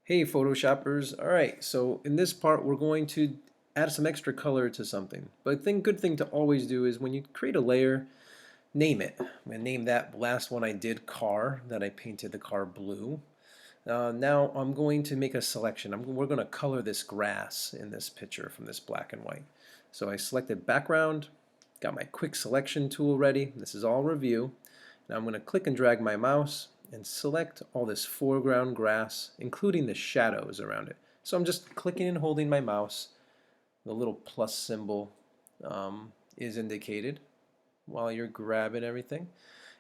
Hey Photoshoppers, alright, so in this part we're going to add some extra color to something. But good thing to always do is when you create a layer, name it. I'm going to name that last one I did car, that I painted the car blue. Now I'm going to make a selection. We're going to color this grass in this picture from this black and white. So I selected background, got my quick selection tool ready. This is all review. Now I'm going to click and drag my mouse and select all this foreground grass, including the shadows around it. So I'm just clicking and holding my mouse. The little plus symbol is indicated while you're grabbing everything.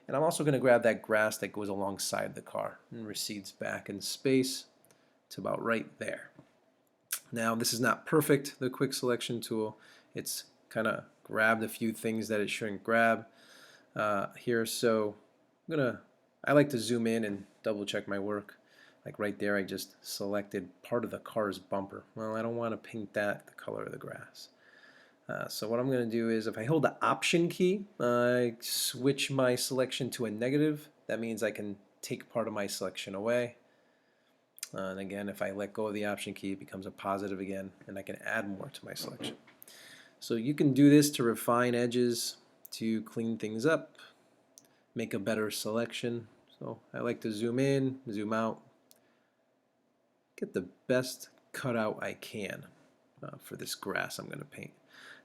And I'm also going to grab that grass that goes alongside the car and recedes back in space to about right there. Now this is not perfect, the quick selection tool. It's kind of grabbed a few things that it shouldn't grab here. So I like to zoom in and double check my work. Like right there I just selected part of the car's bumper. Well, I don't want to paint that the color of the grass. So what I'm going to do is if I hold the Option key, I switch my selection to a negative. That means I can take part of my selection away. And again, if I let go of the Option key, it becomes a positive again, and I can add more to my selection. So you can do this to refine edges, to clean things up, make a better selection. So I like to zoom in, zoom out, get the best cutout I can for this grass I'm going to paint.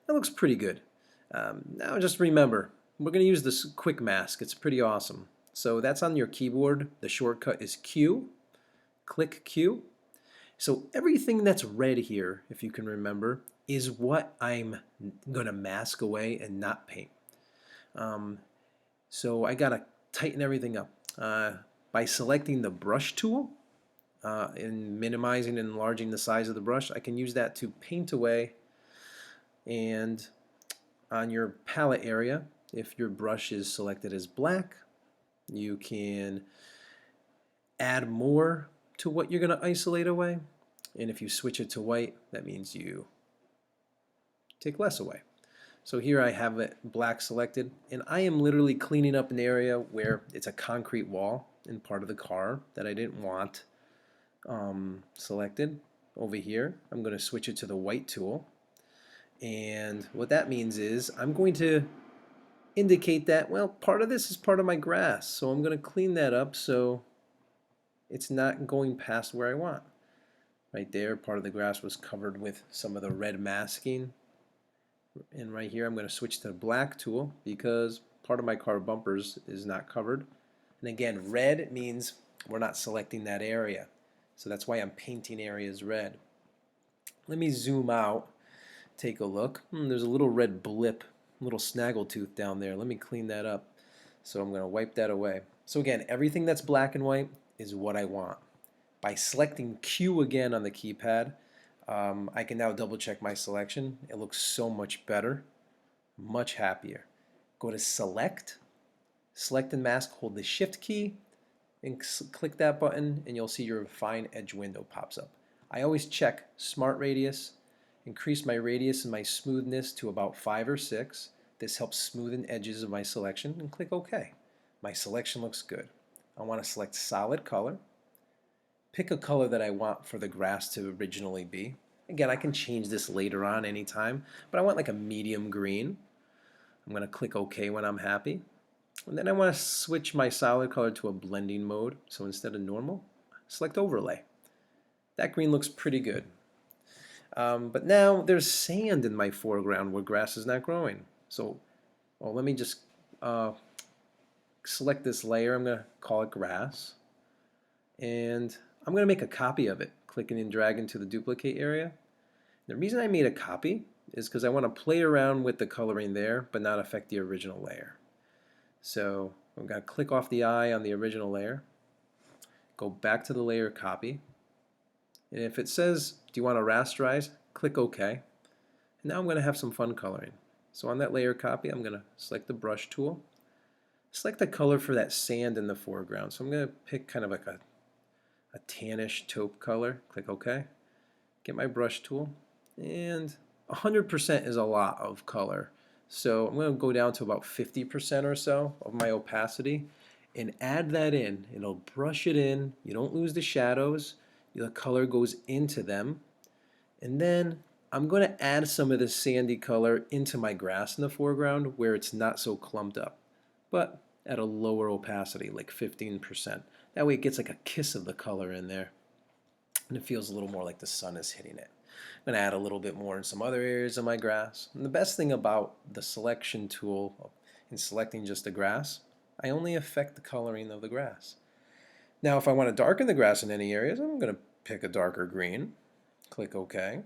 That looks pretty good. Now just remember, we're going to use this quick mask. It's pretty awesome. So that's on your keyboard. The shortcut is Q. Click Q. So everything that's red here, if you can remember, is what I'm going to mask away and not paint. So I got to tighten everything up. By selecting the brush tool and minimizing and enlarging the size of the brush, I can use that to paint away. And on your palette area, if your brush is selected as black, you can add more to what you're going to isolate away. And if you switch it to white, that means you take less away. So here I have it black selected, and I am literally cleaning up an area where it's a concrete wall in part of the car that I didn't want selected. Over here, I'm going to switch it to the white tool. And what that means is I'm going to indicate that, well, part of this is part of my grass. So I'm going to clean that up so it's not going past where I want. Right there, part of the grass was covered with some of the red masking. And right here, I'm going to switch to the black tool because part of my car bumpers is not covered. And again, red means we're not selecting that area. So that's why I'm painting areas red. Let me zoom out. Take a look. There's a little red blip, little snaggletooth down there. Let me clean that up. So I'm going to wipe that away. So again, everything that's black and white is what I want. By selecting Q again on the keypad, I can now double check my selection. It looks so much better, much happier. Go to Select, Select and Mask, hold the Shift key, and click that button, and you'll see your Refine Edge window pops up. I always check Smart Radius, increase my radius and my smoothness to about 5 or 6. This helps smoothen edges of my selection, and click OK. My selection looks good. I want to select solid color. Pick a color that I want for the grass to originally be. Again, I can change this later on anytime, but I want like a medium green. I'm going to click OK when I'm happy. And then I want to switch my solid color to a blending mode. So instead of normal, select overlay. That green looks pretty good. But now there's sand in my foreground where grass is not growing. So let me just select this layer. I'm going to call it grass. And I'm going to make a copy of it, clicking and dragging to the duplicate area. The reason I made a copy is because I want to play around with the coloring there, but not affect the original layer. So I'm going to click off the eye on the original layer, go back to the layer copy, and if it says, do you want to rasterize, click OK. And now I'm going to have some fun coloring. So on that layer copy, I'm going to select the brush tool, select the color for that sand in the foreground. So I'm going to pick kind of like a tannish taupe color, click OK, get my brush tool, and 100% is a lot of color. So I'm going to go down to about 50% or so of my opacity and add that in. It'll brush it in. You don't lose the shadows. The color goes into them. And then I'm going to add some of this sandy color into my grass in the foreground where it's not so clumped up, but at a lower opacity, like 15%. That way it gets like a kiss of the color in there, and it feels a little more like the sun is hitting it. I'm going to add a little bit more in some other areas of my grass. And the best thing about the selection tool in selecting just the grass, I only affect the coloring of the grass. Now if I want to darken the grass in any areas, I'm going to pick a darker green, click OK.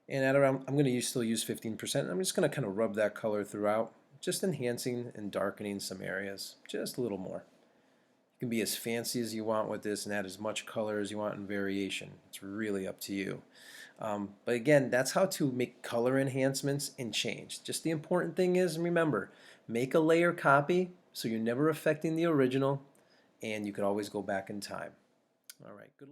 And at around, I'm going to still use 15%. I'm just going to kind of rub that color throughout, just enhancing and darkening some areas, just a little more. You can be as fancy as you want with this and add as much color as you want in variation. It's really up to you. But again, that's how to make color enhancements and change. Just the important thing is, remember, make a layer copy so you're never affecting the original, and you can always go back in time. All right, good luck.